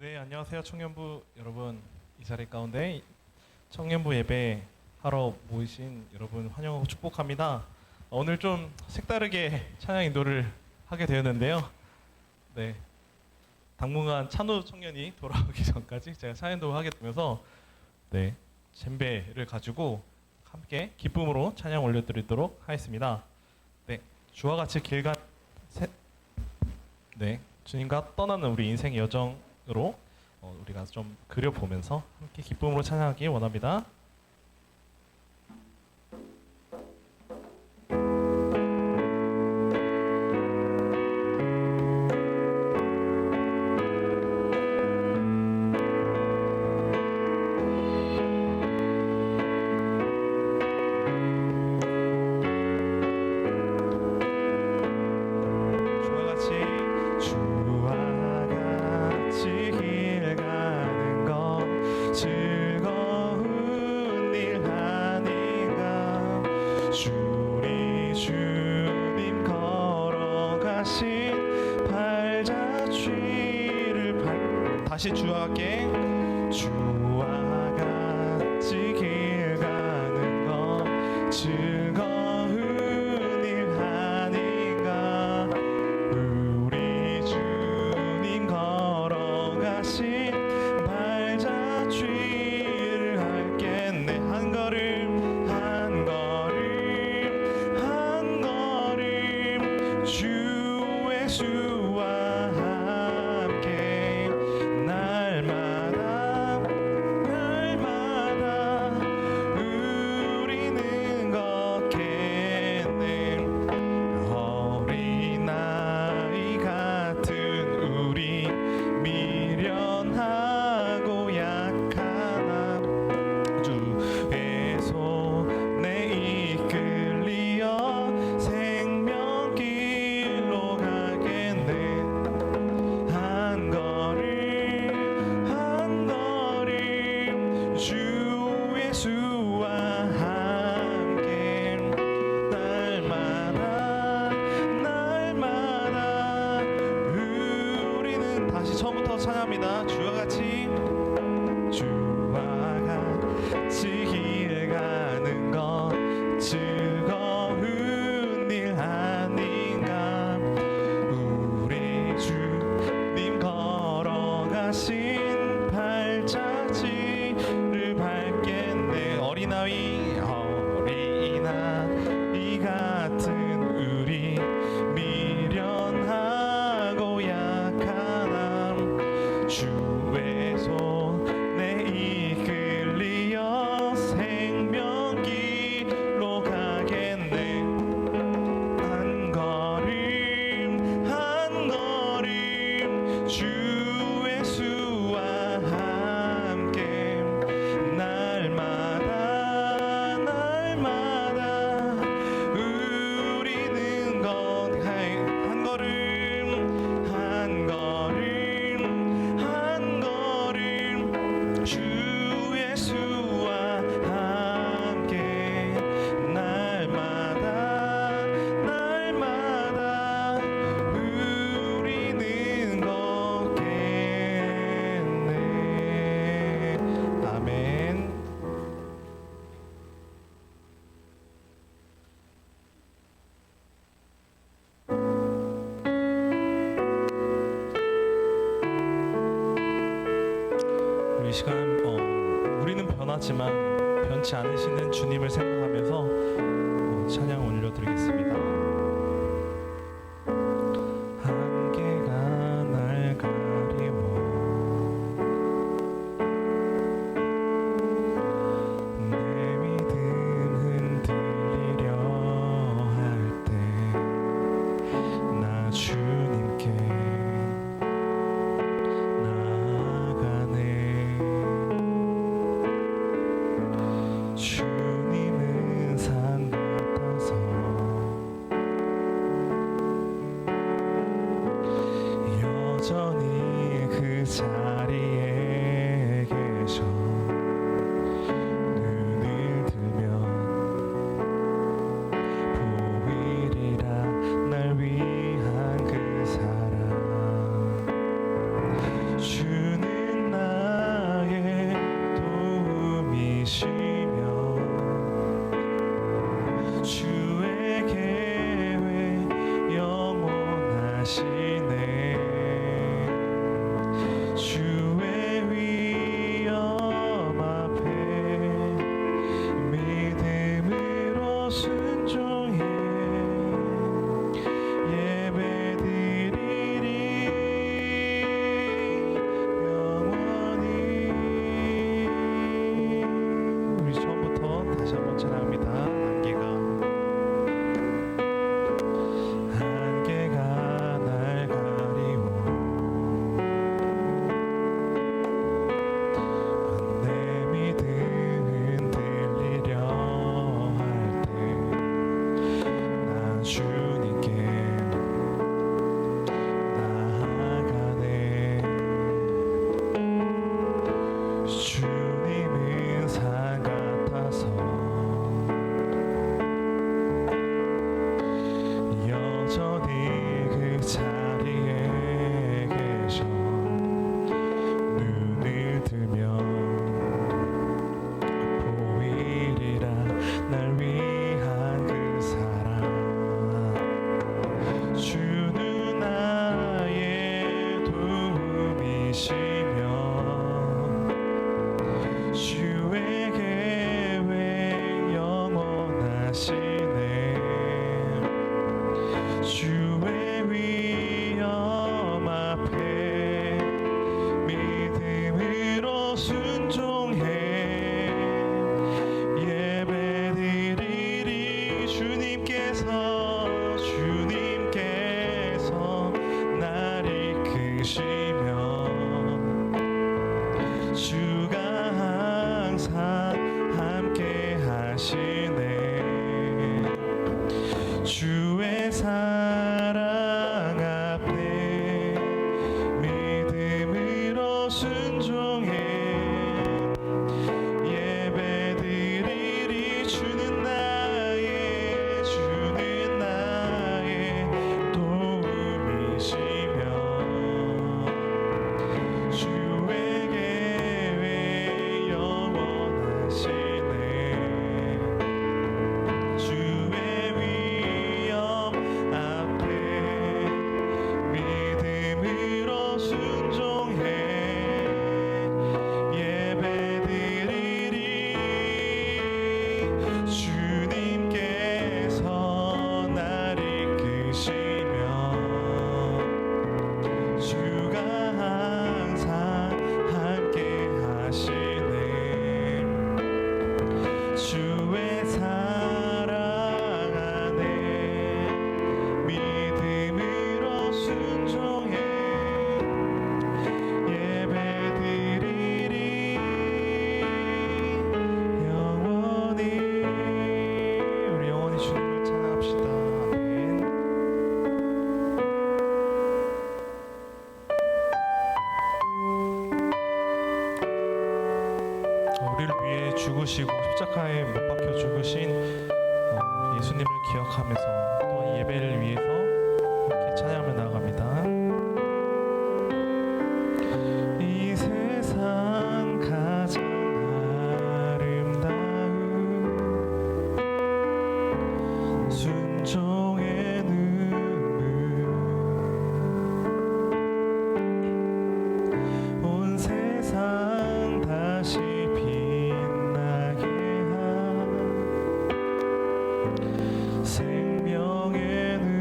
네, 안녕하세요. 청년부 여러분. 이 자리 가운데 청년부 예배 하러 모이신 여러분 환영하고 축복합니다. 오늘 좀 색다르게 찬양 인도를 하게 되었는데요. 네, 당분간 찬우 청년이 돌아오기 전까지 제가 찬양 인도를 하게 되면서 네, 젬베를 가지고 함께 기쁨으로 찬양 올려드리도록 하겠습니다. 네, 주와 같이 네, 주님과 떠나는 우리 인생의 여정으로 우리가 좀 그려보면서 함께 기쁨으로 찬양하기 원합니다. 다시 주와 함께 주와 같이 길 가는 것 즐거운 일 아닌가. 우리 주님 걸어가신 발자취를 밟겠네. 한 걸음 한 걸음 한 걸음 주의 수와 처음부터 찬양합니다. 주와 같이 길 가는 것 즐거운 일 아닌가. 우리 주님 걸어가신 발자취를 밟겠네. 어린아이 같은 우리 미련하고 약한 주의 손에 이끌리어 생명길로 가겠네. 한 걸음 한 걸음 주의 수와 함께 날마다 우리는 한 걸음 한 걸음 주의 수와 함께 날마다 우리는 걷겠네. 아멘. 이 시간 우리는 변하지만 변치 않으시는 주님을 생각하면서 찬양 올려드리겠습니다. 한계가 날 가리워 내 믿음 흔들리려 할 때 나 주님께 주님을 죽으시고 십자가에 못 박혀 죽으신 예수님을 기억하면서 또 이 예배를 위해서 이렇게 찬양하며 나아갑니다. 이 세상 가장 아름다운 순종의 눈물 온 세상 다시 빛나게 한 생명의 눈물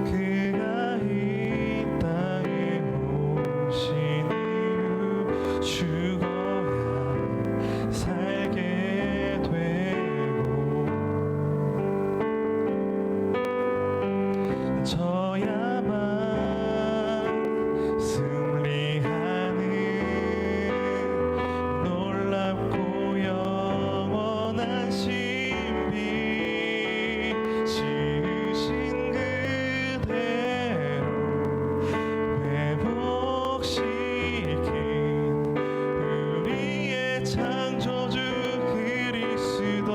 그가 이 땅에 오신 이유 죽어야 살게 되고 저야만 승리하는 놀랍고 영원한 신비 지으신 그대로 회복시킨 우리의 창조주 그리스도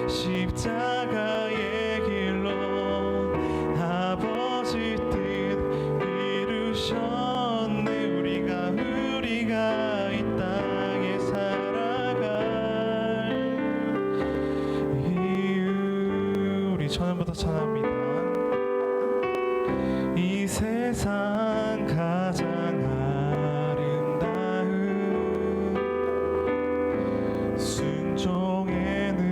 십자가의 길로 아버지 뜻 이루셨네. 우리가 이 땅에 살아갈 이유 우리 전부터 찬합니다. 이 세상 가장 아름다운 순종의 눈물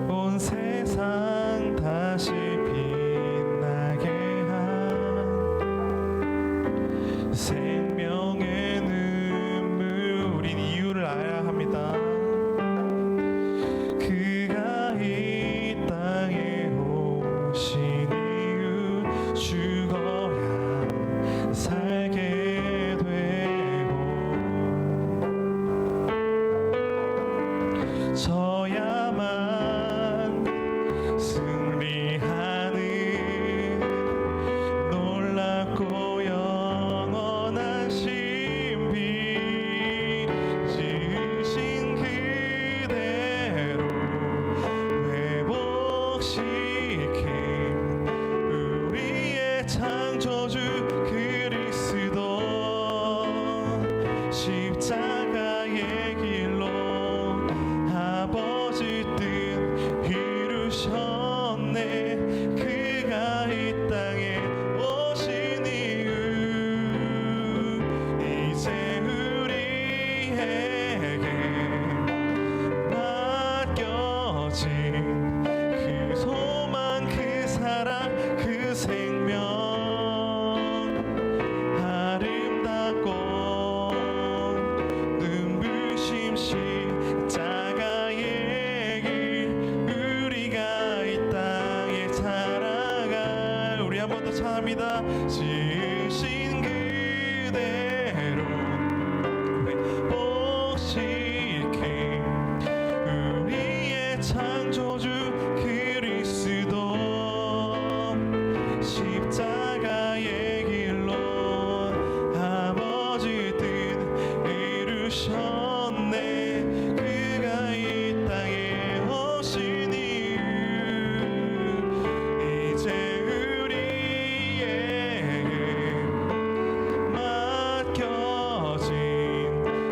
온 세상 다시 빛나게 한 생명의 눈물 우린 이유를 알아야 합니다. 그가 이 땅에 오신 이유 죽어야 살게 되고 저야만 승리하는 놀랍고 영원한 신비 지으신 그대로 회복시킨 우리의 창조주 그리스도 십자가의 길로 아버지 뜻 이루셨네. 그가 이 땅에 오신 이유 이제 우리에게 맡겨진 그 소망 그 사랑 그 생명 아름답고 눈부심 십자가의 길 우리가 이 땅에 살아갈 우리 한 번 더 찬합니다. 지으신 그대로 회복시킨 우리의 창조주 그리스도 십자가의 길로 아버지 뜻 이루셨네. 그가 이 땅에 오신 이유 이제 우리에게 맡겨진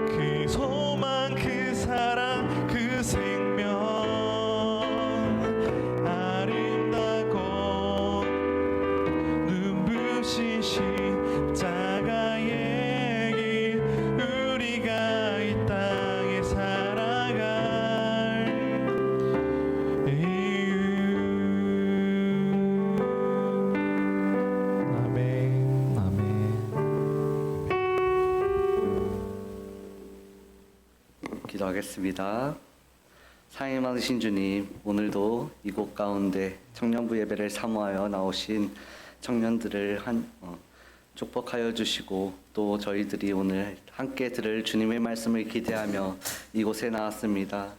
그 소망 그 사랑 그 생명 아름답고 눈부신 십자가의 길 우리가 이 땅에 살아갈 이유 아멘 아멘. 기도하겠습니다. 사랑이 많으신 주님, 오늘도 이곳 가운데 청년부 예배를 사모하여 나오신 청년들을 축복하여 주시고 또 저희들이 오늘 함께 들을 주님의 말씀을 기대하며 이곳에 나왔습니다.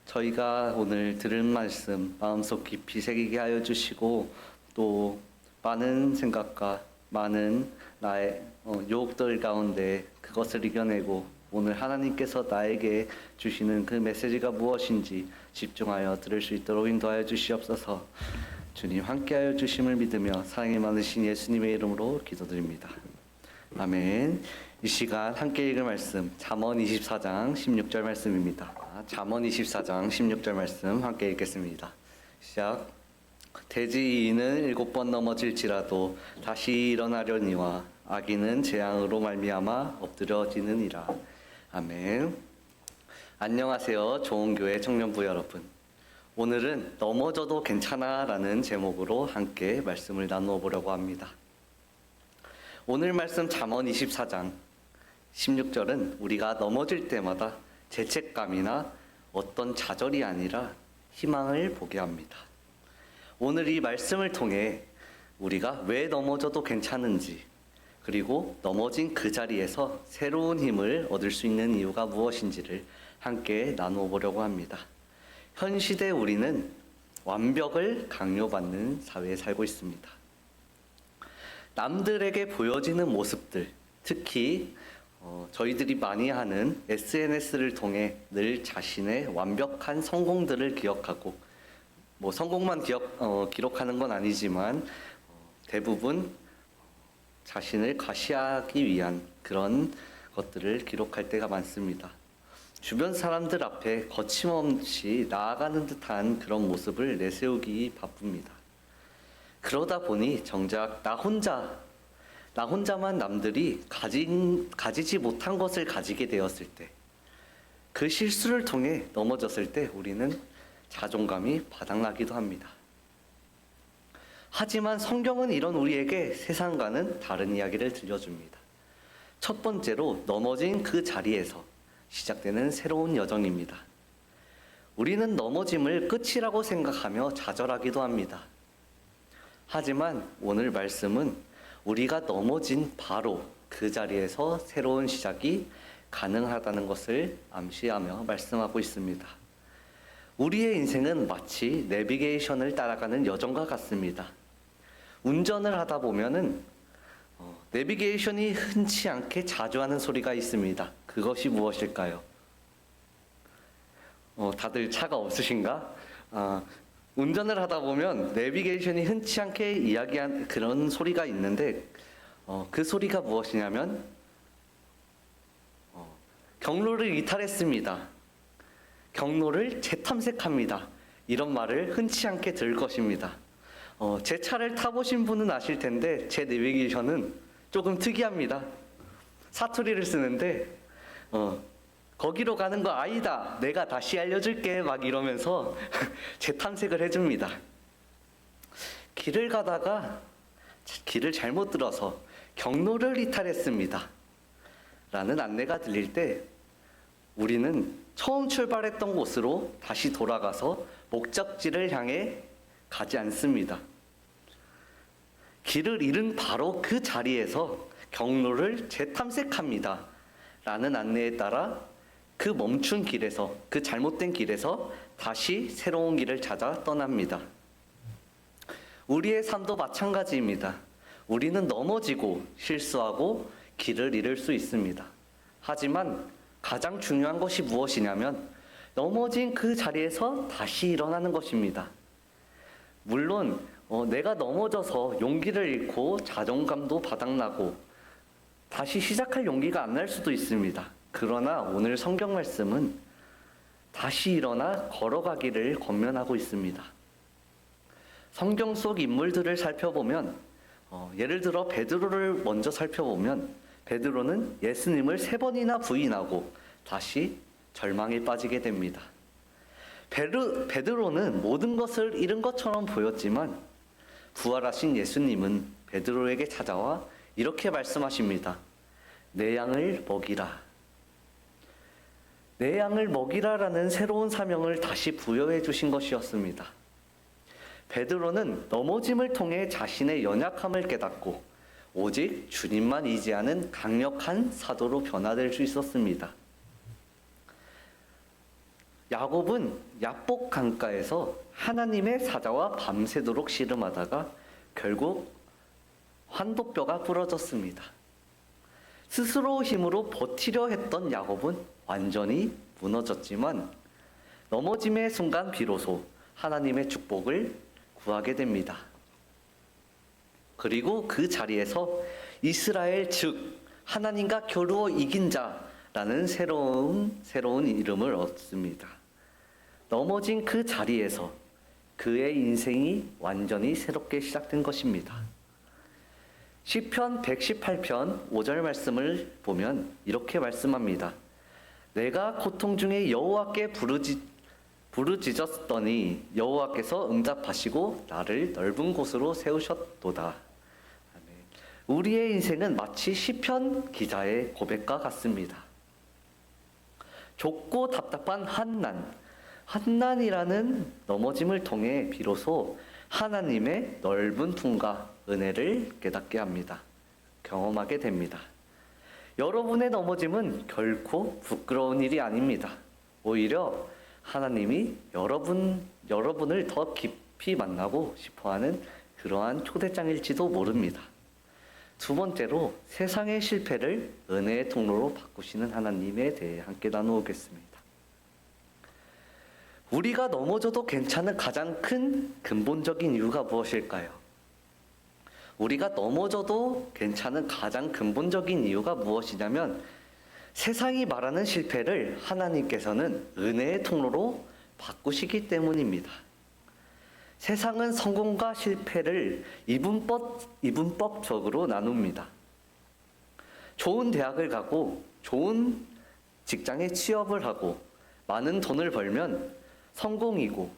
저희가 오늘 들은 말씀 마음속 깊이 새기게 하여 주시고 또 많은 생각과 많은 나의 유혹들 가운데 그것을 이겨내고 오늘 하나님께서 나에게 주시는 그 메시지가 무엇인지 집중하여 들을 수 있도록 인도하여 주시옵소서. 주님 함께하여 주심을 믿으며 사랑이 많으신 예수님의 이름으로 기도드립니다. 아멘. 이 시간 함께 읽을 말씀 잠언 24장 16절 말씀입니다. 잠언 24장 16절 말씀 함께 읽겠습니다. 시작. 돼지이는 7번 넘어질지라도 다시 일어나려니와 악인은 재앙으로 말미암아 엎드려지느니라. 아멘. 안녕하세요. 좋은교회 청년부 여러분. 오늘은 넘어져도 괜찮아 라는 제목으로 함께 말씀을 나누어 보려고 합니다. 오늘 말씀 잠언 24장 16절은 우리가 넘어질 때마다 죄책감이나 어떤 좌절이 아니라 희망을 보게 합니다. 오늘 이 말씀을 통해 우리가 왜 넘어져도 괜찮은지, 그리고 넘어진 그 자리에서 새로운 힘을 얻을 수 있는 이유가 무엇인지를 함께 나누어 보려고 합니다. 현 시대 우리는 완벽을 강요받는 사회에 살고 있습니다. 남들에게 보여지는 모습들, 특히 저희들이 많이 하는 SNS를 통해 늘 자신의 완벽한 성공들을 기억하고, 성공만 기록하는 건 아니지만 대부분 자신을 과시하기 위한 그런 것들을 기록할 때가 많습니다. 주변 사람들 앞에 거침없이 나아가는 듯한 그런 모습을 내세우기 바쁩니다. 그러다 보니 정작 나 혼자만 남들이 가지지 못한 것을 가지게 되었을 때, 그 실수를 통해 넘어졌을 때 우리는 자존감이 바닥나기도 합니다. 하지만 성경은 이런 우리에게 세상과는 다른 이야기를 들려줍니다. 첫 번째로 넘어진 그 자리에서 시작되는 새로운 여정입니다. 우리는 넘어짐을 끝이라고 생각하며 좌절하기도 합니다. 하지만 오늘 말씀은 우리가 넘어진 바로 그 자리에서 새로운 시작이 가능하다는 것을 암시하며 말씀하고 있습니다. 우리의 인생은 마치 내비게이션을 따라가는 여정과 같습니다. 운전을 하다 보면은 내비게이션이 흔치 않게 자주 하는 소리가 있습니다. 그것이 무엇일까요? 다들 차가 없으신가? 운전을 하다 보면 내비게이션이 흔치 않게 이야기한 그런 소리가 있는데 그 소리가 무엇이냐면 경로를 이탈했습니다. 경로를 재탐색합니다. 이런 말을 흔치 않게 들을 것입니다. 제 차를 타보신 분은 아실 텐데 제 내비게이션은 조금 특이합니다. 사투리를 쓰는데 거기로 가는 거 아니다. 내가 다시 알려줄게. 막 이러면서 재탐색을 해줍니다. 길을 가다가 길을 잘못 들어서 경로를 이탈했습니다. 라는 안내가 들릴 때 우리는 처음 출발했던 곳으로 다시 돌아가서 목적지를 향해 가지 않습니다. 길을 잃은 바로 그 자리에서 경로를 재탐색합니다. 라는 안내에 따라 그 멈춘 길에서, 그 잘못된 길에서 다시 새로운 길을 찾아 떠납니다. 우리의 삶도 마찬가지입니다. 우리는 넘어지고 실수하고 길을 잃을 수 있습니다. 하지만 가장 중요한 것이 무엇이냐면 넘어진 그 자리에서 다시 일어나는 것입니다. 물론 내가 넘어져서 용기를 잃고 자존감도 바닥나고 다시 시작할 용기가 안 날 수도 있습니다. 그러나 오늘 성경 말씀은 다시 일어나 걸어가기를 권면하고 있습니다. 성경 속 인물들을 살펴보면 예를 들어 베드로를 먼저 살펴보면 베드로는 예수님을 3번이나 부인하고 다시 절망에 빠지게 됩니다. 베드로는 모든 것을 잃은 것처럼 보였지만 부활하신 예수님은 베드로에게 찾아와 이렇게 말씀하십니다. 내 양을 먹이라. 내 양을 먹이라라는 새로운 사명을 다시 부여해 주신 것이었습니다. 베드로는 넘어짐을 통해 자신의 연약함을 깨닫고 오직 주님만 의지하는 강력한 사도로 변화될 수 있었습니다. 야곱은 야복 강가에서 하나님의 사자와 밤새도록 씨름하다가 결국 환도뼈가 부러졌습니다. 스스로 힘으로 버티려 했던 야곱은 완전히 무너졌지만 넘어짐의 순간 비로소 하나님의 축복을 구하게 됩니다. 그리고 그 자리에서 이스라엘 즉 하나님과 겨루어 이긴 자라는 새로운 이름을 얻습니다. 넘어진 그 자리에서 그의 인생이 완전히 새롭게 시작된 것입니다. 시편 118편 5절 말씀을 보면 이렇게 말씀합니다. 내가 고통 중에 여호와께 부르짖었더니 여호와께서 응답하시고 나를 넓은 곳으로 세우셨도다. 아멘. 우리의 인생은 마치 시편 기자의 고백과 같습니다. 좁고 답답한 한난이라는 넘어짐을 통해 비로소 하나님의 넓은 품과 은혜를 깨닫게 합니다. 경험하게 됩니다. 여러분의 넘어짐은 결코 부끄러운 일이 아닙니다. 오히려 하나님이 여러분을 더 깊이 만나고 싶어하는 그러한 초대장일지도 모릅니다. 두 번째로 세상의 실패를 은혜의 통로로 바꾸시는 하나님에 대해 함께 나누겠습니다. 우리가 넘어져도 괜찮은 가장 큰 근본적인 이유가 무엇일까요? 우리가 넘어져도 괜찮은 가장 근본적인 이유가 무엇이냐면 세상이 말하는 실패를 하나님께서는 은혜의 통로로 바꾸시기 때문입니다. 세상은 성공과 실패를 이분법적으로 나눕니다. 좋은 대학을 가고 좋은 직장에 취업을 하고 많은 돈을 벌면 성공이고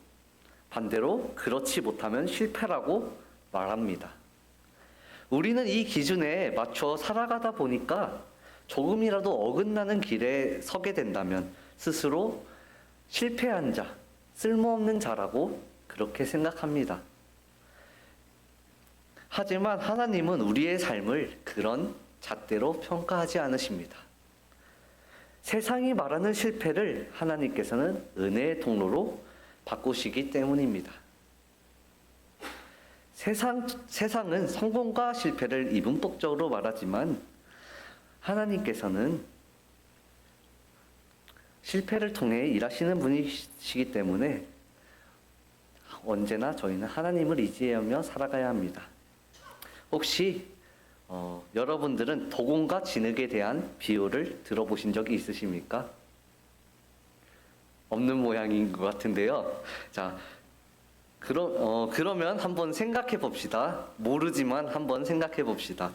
반대로 그렇지 못하면 실패라고 말합니다. 우리는 이 기준에 맞춰 살아가다 보니까 조금이라도 어긋나는 길에 서게 된다면 스스로 실패한 자, 쓸모없는 자라고 그렇게 생각합니다. 하지만 하나님은 우리의 삶을 그런 잣대로 평가하지 않으십니다. 세상이 말하는 실패를 하나님께서는 은혜의 통로로 바꾸시기 때문입니다. 세상은 성공과 실패를 이분법적으로 말하지만 하나님께서는 실패를 통해 일하시는 분이시기 때문에 언제나 저희는 하나님을 의지하며 살아가야 합니다. 혹시 여러분들은 도공과 진흙에 대한 비유를 들어보신 적이 있으십니까? 없는 모양인 것 같은데요. 자, 그러면 한번 생각해 봅시다. 모르지만 한번 생각해 봅시다.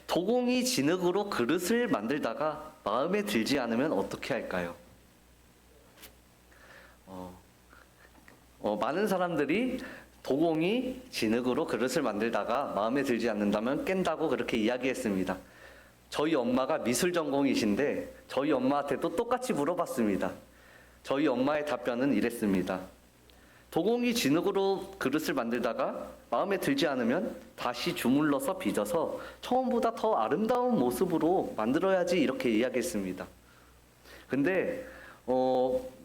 도공이 진흙으로 그릇을 만들다가 마음에 들지 않으면 어떻게 할까요? 많은 사람들이 도공이 진흙으로 그릇을 만들다가 마음에 들지 않는다면 깬다고 그렇게 이야기했습니다. 저희 엄마가 미술 전공이신데 저희 엄마한테도 똑같이 물어봤습니다. 저희 엄마의 답변은 이랬습니다. 도공이 진흙으로 그릇을 만들다가 마음에 들지 않으면 다시 주물러서 빚어서 처음보다 더 아름다운 모습으로 만들어야지 이렇게 이야기했습니다. 근데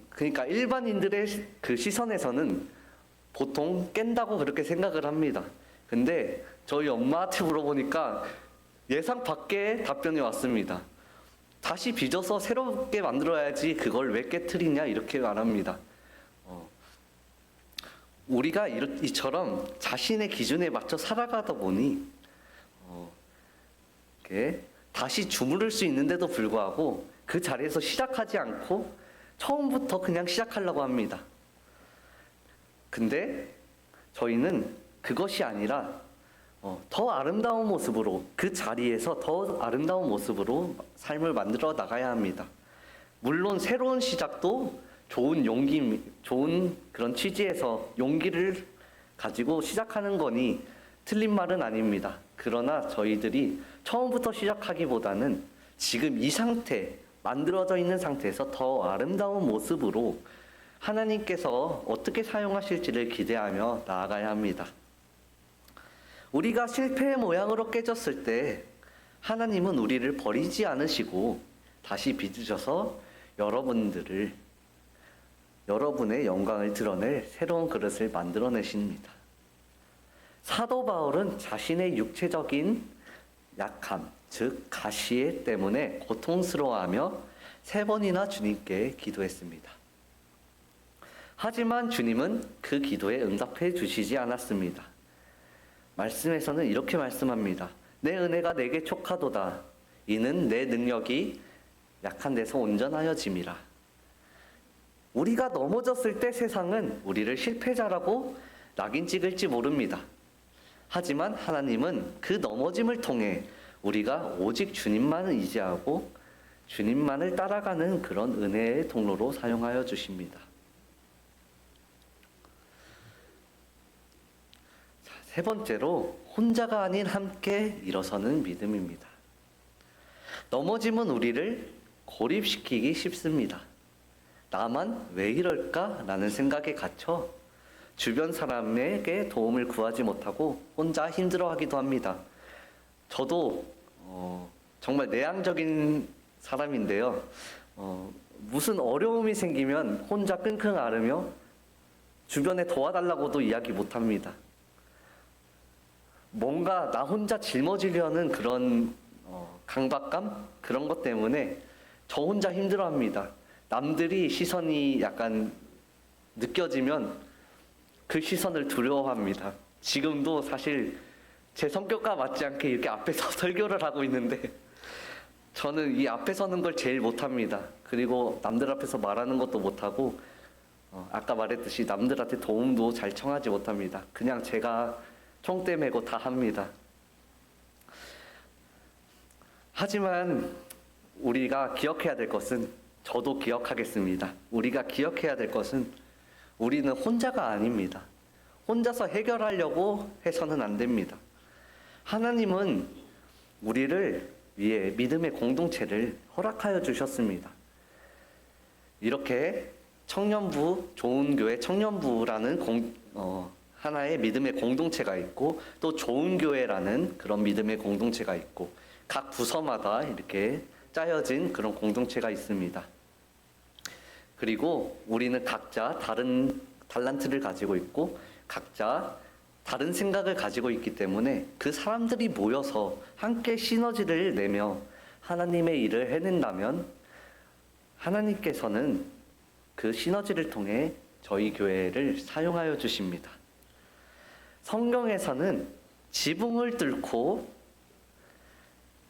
그러니까 일반인들의 그 시선에서는 보통 깬다고 그렇게 생각을 합니다. 근데 저희 엄마한테 물어보니까 예상 밖의 답변이 왔습니다. 다시 빚어서 새롭게 만들어야지 그걸 왜 깨트리냐 이렇게 말합니다. 우리가 이처럼 자신의 기준에 맞춰 살아가다 보니 다시 주무를 수 있는데도 불구하고 그 자리에서 시작하지 않고 처음부터 그냥 시작하려고 합니다. 근데 저희는 그것이 아니라 더 아름다운 모습으로 그 자리에서 더 아름다운 모습으로 삶을 만들어 나가야 합니다. 물론 새로운 시작도 좋은 용기, 좋은 그런 취지에서 용기를 가지고 시작하는 거니 틀린 말은 아닙니다. 그러나 저희들이 처음부터 시작하기보다는 지금 이 상태, 만들어져 있는 상태에서 더 아름다운 모습으로 하나님께서 어떻게 사용하실지를 기대하며 나아가야 합니다. 우리가 실패의 모양으로 깨졌을 때 하나님은 우리를 버리지 않으시고 다시 빚으셔서 여러분들을 여러분의 영광을 드러낼 새로운 그릇을 만들어내십니다. 사도 바울은 자신의 육체적인 약함, 즉 가시에 때문에 고통스러워하며 3번이나 주님께 기도했습니다. 하지만 주님은 그 기도에 응답해 주시지 않았습니다. 말씀에서는 이렇게 말씀합니다. 내 은혜가 내게 족하도다. 이는 내 능력이 약한 데서 온전하여짐이라. 우리가 넘어졌을 때 세상은 우리를 실패자라고 낙인 찍을지 모릅니다. 하지만 하나님은 그 넘어짐을 통해 우리가 오직 주님만을 의지하고 주님만을 따라가는 그런 은혜의 통로로 사용하여 주십니다. 자, 3번째로 혼자가 아닌 함께 일어서는 믿음입니다. 넘어짐은 우리를 고립시키기 쉽습니다. 나만 왜 이럴까? 라는 생각에 갇혀 주변 사람에게 도움을 구하지 못하고 혼자 힘들어하기도 합니다. 저도 정말 내향적인 사람인데요. 무슨 어려움이 생기면 혼자 끙끙 앓으며 주변에 도와달라고도 이야기 못합니다. 뭔가 나 혼자 짊어지려는 그런 강박감? 그런 것 때문에 저 혼자 힘들어합니다. 남들이 시선이 약간 느껴지면 그 시선을 두려워합니다. 지금도 사실 제 성격과 맞지 않게 이렇게 앞에서 설교를 하고 있는데 저는 이 앞에 서는 걸 제일 못합니다. 그리고 남들 앞에서 말하는 것도 못하고 아까 말했듯이 남들한테 도움도 잘 청하지 못합니다. 그냥 제가 총대 메고 다 합니다. 하지만 우리가 기억해야 될 것은, 저도 기억하겠습니다. 우리가 기억해야 될 것은 우리는 혼자가 아닙니다. 혼자서 해결하려고 해서는 안 됩니다. 하나님은 우리를 위해 믿음의 공동체를 허락하여 주셨습니다. 이렇게 청년부, 좋은 교회 청년부라는 하나의 믿음의 공동체가 있고, 또 좋은 교회라는 그런 믿음의 공동체가 있고, 각 부서마다 이렇게 짜여진 그런 공동체가 있습니다. 그리고 우리는 각자 다른 달란트를 가지고 있고 각자 다른 생각을 가지고 있기 때문에 그 사람들이 모여서 함께 시너지를 내며 하나님의 일을 해낸다면 하나님께서는 그 시너지를 통해 저희 교회를 사용하여 주십니다. 성경에서는 지붕을 뚫고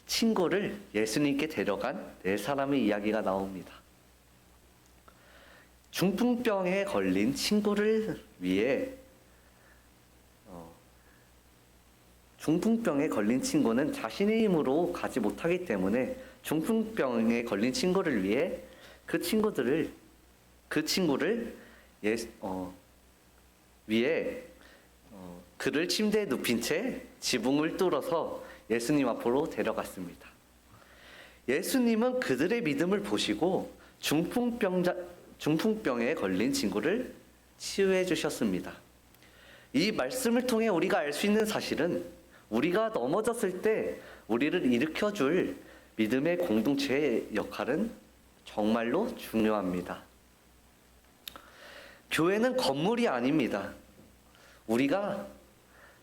친구를 예수님께 데려간 4사람의 이야기가 나옵니다. 중풍병에 걸린 친구를 위해 중풍병에 걸린 친구는 자신의 힘으로 가지 못하기 때문에 중풍병에 걸린 친구를 위해 그 친구를 위해 그를 침대에 눕힌 채 지붕을 뚫어서 예수님 앞으로 데려갔습니다. 예수님은 그들의 믿음을 보시고 중풍병에 걸린 친구를 치유해 주셨습니다. 이 말씀을 통해 우리가 알 수 있는 사실은 우리가 넘어졌을 때 우리를 일으켜줄 믿음의 공동체의 역할은 정말로 중요합니다. 교회는 건물이 아닙니다. 우리가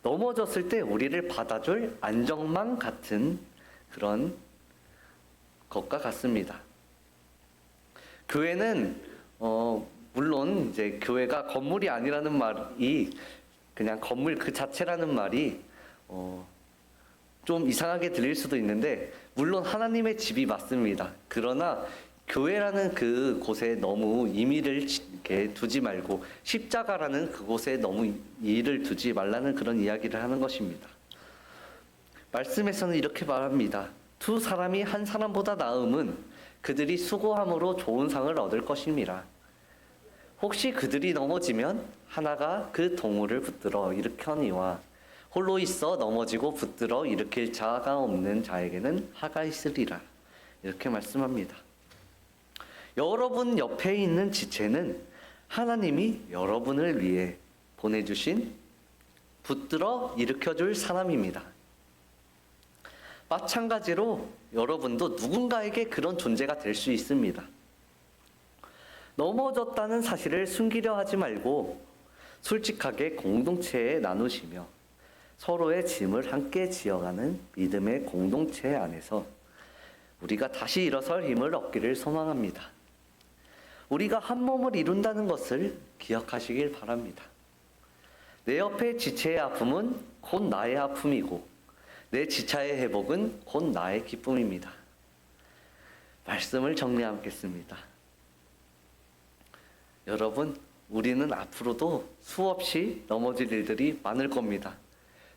넘어졌을 때 우리를 받아줄 안정망 같은 그런 것과 같습니다. 교회는 물론 이제 교회가 건물이 아니라는 말이 그냥 건물 그 자체라는 말이 좀 이상하게 들릴 수도 있는데 물론 하나님의 집이 맞습니다. 그러나 교회라는 그 곳에 너무 임의를 이렇게 두지 말고 십자가라는 그곳에 너무 이의를 두지 말라는 그런 이야기를 하는 것입니다. 말씀에서는 이렇게 말합니다. 2사람이 한 사람보다 나음은 그들이 수고함으로 좋은 상을 얻을 것입니다. 혹시 그들이 넘어지면 하나가 그 동물을 붙들어 일으켜니와 홀로 있어 넘어지고 붙들어 일으킬 자가 없는 자에게는 하가 있으리라. 이렇게 말씀합니다. 여러분 옆에 있는 지체는 하나님이 여러분을 위해 보내주신 붙들어 일으켜줄 사람입니다. 마찬가지로 여러분도 누군가에게 그런 존재가 될 수 있습니다. 넘어졌다는 사실을 숨기려 하지 말고 솔직하게 공동체에 나누시며 서로의 짐을 함께 지어가는 믿음의 공동체 안에서 우리가 다시 일어설 힘을 얻기를 소망합니다. 우리가 한 몸을 이룬다는 것을 기억하시길 바랍니다. 내 옆에 지체의 아픔은 곧 나의 아픔이고 내 지체의 회복은 곧 나의 기쁨입니다. 말씀을 정리하겠습니다. 여러분, 우리는 앞으로도 수없이 넘어질 일들이 많을 겁니다.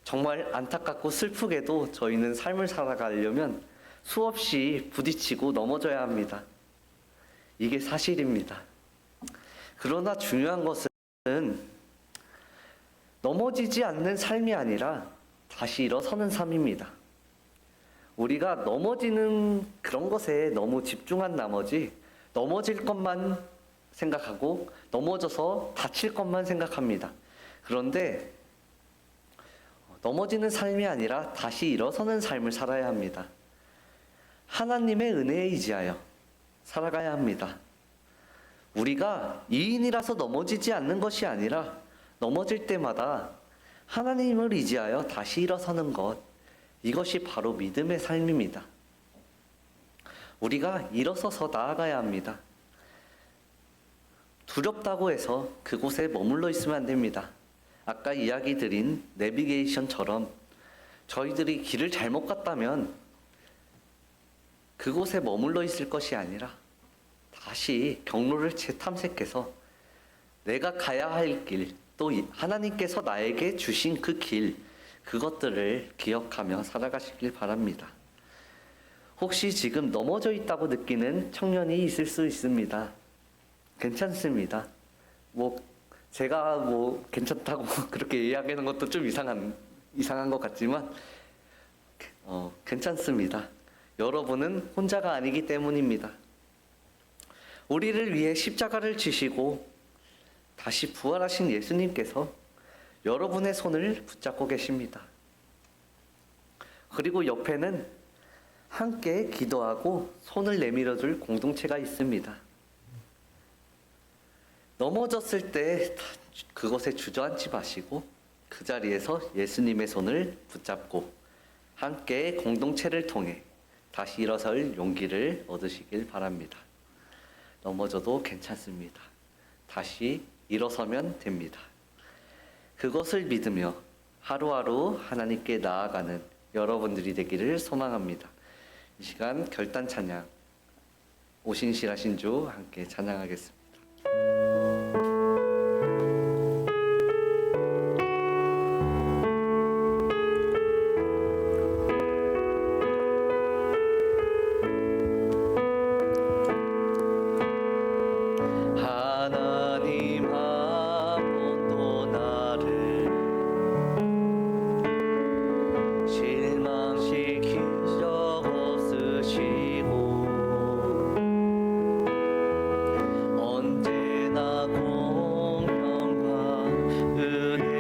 정말 안타깝고 슬프게도 저희는 삶을 살아가려면 수없이 부딪히고 넘어져야 합니다. 이게 사실입니다. 그러나 중요한 것은 넘어지지 않는 삶이 아니라 다시 일어서는 삶입니다. 우리가 넘어지는 그런 것에 너무 집중한 나머지 넘어질 것만 생각하고 넘어져서 다칠 것만 생각합니다. 그런데 넘어지는 삶이 아니라 다시 일어서는 삶을 살아야 합니다. 하나님의 은혜에 의지하여 살아가야 합니다. 우리가 이인이라서 넘어지지 않는 것이 아니라 넘어질 때마다 하나님을 의지하여 다시 일어서는 것, 이것이 바로 믿음의 삶입니다. 우리가 일어서서 나아가야 합니다. 두렵다고 해서 그곳에 머물러 있으면 안 됩니다. 아까 이야기 드린 내비게이션처럼 저희들이 길을 잘못 갔다면 그곳에 머물러 있을 것이 아니라 다시 경로를 재탐색해서 내가 가야 할 길, 또 하나님께서 나에게 주신 그 길, 그것들을 기억하며 살아가시길 바랍니다. 혹시 지금 넘어져 있다고 느끼는 청년이 있을 수 있습니다. 괜찮습니다. 제가 괜찮다고 그렇게 이야기하는 것도 좀 이상한 것 같지만 괜찮습니다. 여러분은 혼자가 아니기 때문입니다. 우리를 위해 십자가를 지시고 다시 부활하신 예수님께서 여러분의 손을 붙잡고 계십니다. 그리고 옆에는 함께 기도하고 손을 내밀어줄 공동체가 있습니다. 넘어졌을 때 그것에 주저앉지 마시고 그 자리에서 예수님의 손을 붙잡고 함께 공동체를 통해 다시 일어설 용기를 얻으시길 바랍니다. 넘어져도 괜찮습니다. 다시 일어서면 됩니다. 그것을 믿으며 하루하루 하나님께 나아가는 여러분들이 되기를 소망합니다. 이 시간 결단 찬양, 오신실하신 주 함께 찬양하겠습니다. 하나님 한 번도 나를 실망시킨 적 없으시고 언제나 공평과 은혜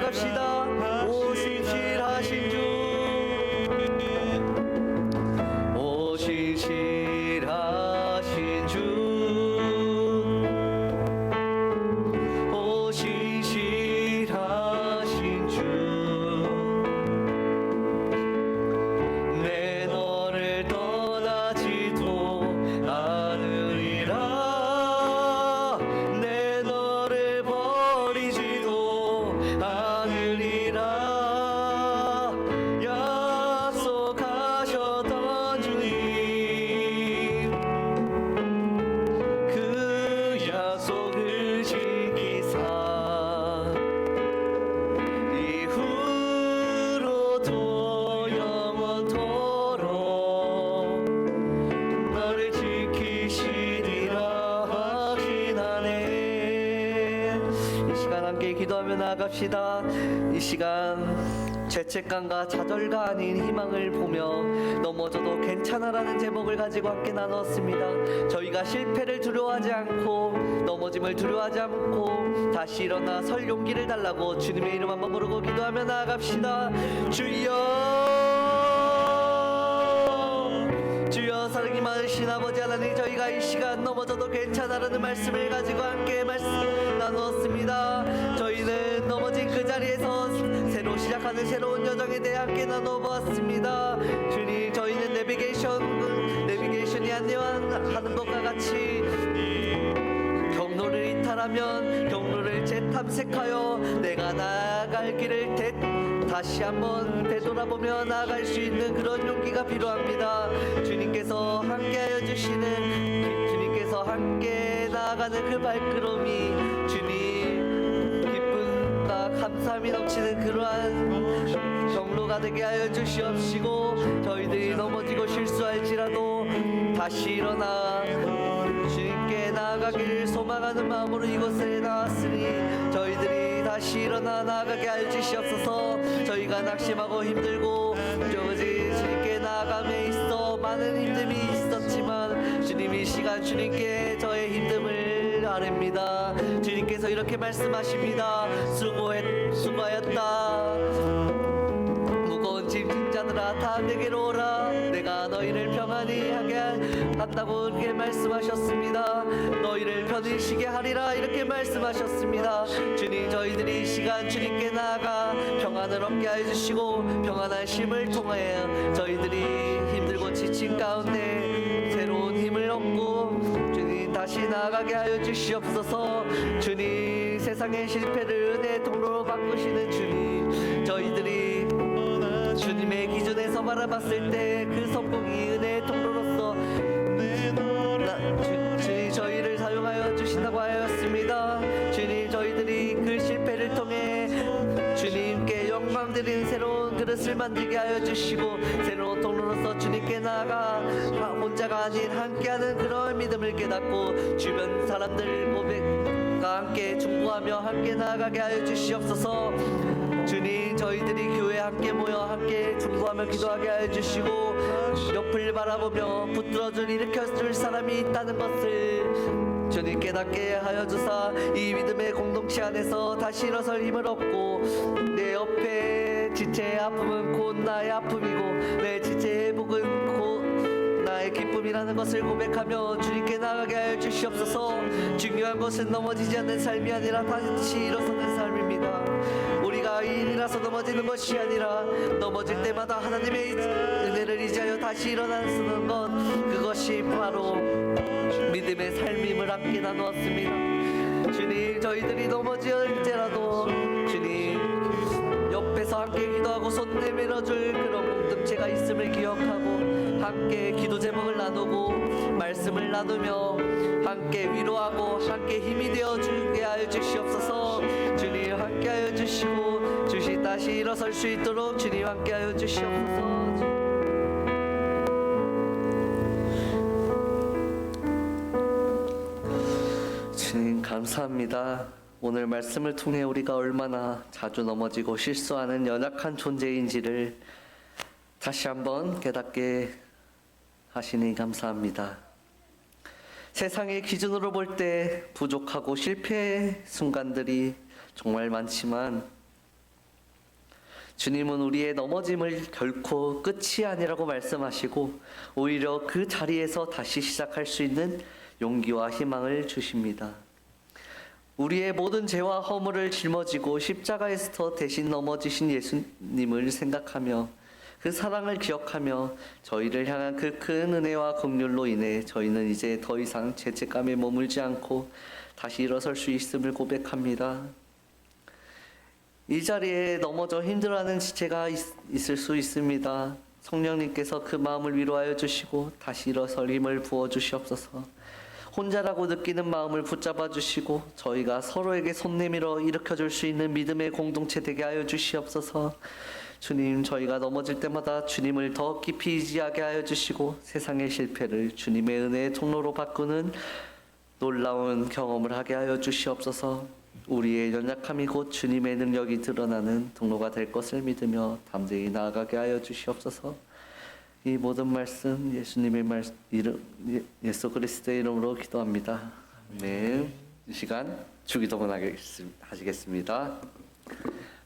나갑시다. 오신실하신 주 오신실하신 주 오신실하신 주 내 너를 떠나지도 않으리라 내 너를 버리지도 않으리라 약속하셨던 주님 그 약속을 지키사 이후로도 영원토록 나를 지키시리라 확신하네. 이 시간 함께 기도하며 나아갑시다. 이 시간 죄책감과 좌절과 아닌 희망을 보며 넘어져도 괜찮아라는 제목을 가지고 함께 나눴습니다. 저희가 실패를 두려워하지 않고 넘어짐을 두려워하지 않고 다시 일어나 설 용기를 달라고 주님의 이름 한번 부르고 기도하며 나아갑시다. 주여 사랑이 많으신 아버지 하나님 저희가 이 시간 넘어져도 괜찮아라는 말씀을 가지고 함께 나누었습니다. 저희는 넘어진 그 자리에서 새로 시작하는 새로운 여정에 대해 함께 나눠보았습니다. 주님 저희는 내비게이션이 안내하는 것과 같이 경로를 이탈하면 경로를 재탐색하여 내가 나아갈 길을 다시 한번 되돌아보며 나아갈 수 있는 그런 용기가 필요합니다. 주님께서 함께하여 주시는 주님께서 함께 나아가는 그 발걸음이 주님 기쁨과 감사함이 넘치는 그러한 경로가 되게 하여 주시옵시고 저희들이 넘어지고 실수할지라도 다시 일어나 주님께 나아가기를 소망하는 마음으로 이곳에 나왔으니 저희들이 다시 일어나 나아가게 하여 주시옵소서. 저희가 낙심하고 힘들고 오직 주님께 나아감에 있어 많은 힘듦이 있었지만 주님이 시간 주님께 저의 힘듦을 아뢰입니다. 주님께서 이렇게 말씀하십니다. 수고하였다 무거운 짐진 자들아 다 내게로 오라 내가 너희를 평안히 하게 한다고 이렇게 말씀하셨습니다. 너희를 편히 쉬게 하리라 이렇게 말씀하셨습니다. 주님 저희들이 이 시간 주님께 나아가 평안을 얻게 하여 주시고 평안한 쉼을 통하여 저희들이 힘들고 지친 가운데 새로운 힘을 얻고 주님 다시 나아가게 하여 주시옵소서. 주님 세상의 실패를 은혜의 통로로 바꾸시는 주님 저희들이 주님의 기준에서 바라봤을 때 그 성공이 은혜의 통로로서 주님 저희를 사용하여 주신다고 하였습니다. 주님 저희들이 그 실패를 통해 주님께 영광 드리는 새로운 그릇을 만들게 하여 주시고 새로운 통로로서 주님께 나아가 혼자가 아닌 함께하는 그런 믿음을 깨닫고 주변 사람들 고백과 함께 중보하며 함께 나아가게 하여 주시옵소서. 주님 저희들이 교회에 함께 모여 함께 중보하며 기도하게 하여 주시고 옆을 바라보며 붙들어줄 일으켜줄 사람이 있다는 것을 주님 깨닫게 하여 주사 이 믿음의 공동체 안에서 다시 일어설 힘을 얻고 내 옆에 지체의 아픔은 곧 나의 아픔이고 내 지체의 복은 곧 나의 기쁨이라는 것을 고백하며 주님께 나아가게 하여 주시옵소서. 중요한 것은 넘어지지 않는 삶이 아니라 다시 일어서는 삶입니다. 우리가 일이라서 넘어지는 것이 아니라 넘어질 때마다 하나님의 은혜를 의지하여 다시 일어나는 것 그것이 바로 믿음의 삶임을 함께 나누었습니다. 주님 저희들이 넘어질지라도 주님 옆에서 함께 기도하고 손 내밀어줄 그런 공동체가 있음을 기억하고 함께 기도 제목을 나누고 말씀을 나누며 함께 위로하고 함께 힘이 되어주게 하여 주시옵소서. 주님 함께 하여 주시고 주시 다시 일어설 수 있도록 주님 함께 하여 주시옵소서. 주님 감사합니다. 오늘 말씀을 통해 우리가 얼마나 자주 넘어지고 실수하는 연약한 존재인지를 다시 한번 깨닫게 하시니 감사합니다. 세상의 기준으로 볼 때 부족하고 실패의 순간들이 정말 많지만 주님은 우리의 넘어짐을 결코 끝이 아니라고 말씀하시고 오히려 그 자리에서 다시 시작할 수 있는 용기와 희망을 주십니다. 우리의 모든 죄와 허물을 짊어지고 십자가에서 대신 넘어지신 예수님을 생각하며 그 사랑을 기억하며 저희를 향한 그 큰 은혜와 긍휼로 인해 저희는 이제 더 이상 죄책감에 머물지 않고 다시 일어설 수 있음을 고백합니다. 이 자리에 넘어져 힘들어하는 지체가 있을 수 있습니다. 성령님께서 그 마음을 위로하여 주시고 다시 일어설 힘을 부어 주시옵소서. 혼자라고 느끼는 마음을 붙잡아 주시고 저희가 서로에게 손 내밀어 일으켜 줄 수 있는 믿음의 공동체 되게 하여 주시옵소서. 주님, 저희가 넘어질 때마다 주님을 더 깊이 의지하게 하여 주시고 세상의 실패를 주님의 은혜의 통로로 바꾸는 놀라운 경험을 하게 하여 주시옵소서. 우리의 연약함이 곧 주님의 능력이 드러나는 통로가 될 것을 믿으며 담대히 나아가게 하여 주시옵소서. 이 모든 말씀 예수님의 이름 예수 그리스도의 이름으로 기도합니다. 네, 이 시간 주기도문 하시겠습니다.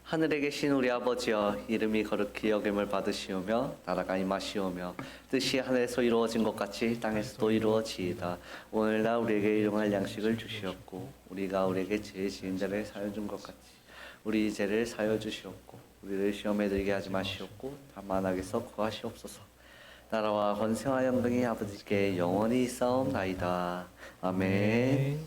하늘에 계신 우리 아버지여, 이름이 거룩히 여김을 받으시오며 나라가 임하시오며 뜻이 하늘에서 이루어진 것 같이 땅에서도 이루어지이다. 오늘날 우리에게 일용할 양식을 주시옵고 우리가 우리에게 죄 지은 자를 사여 준 것 같이 우리 죄를 사여 주시옵고 우리를 시험에 들게 하지 마시옵고 다만 악에서 구하시옵소서. 나라와 권세와 영광이 아버지께 영원히 있사옵나이다. 아멘.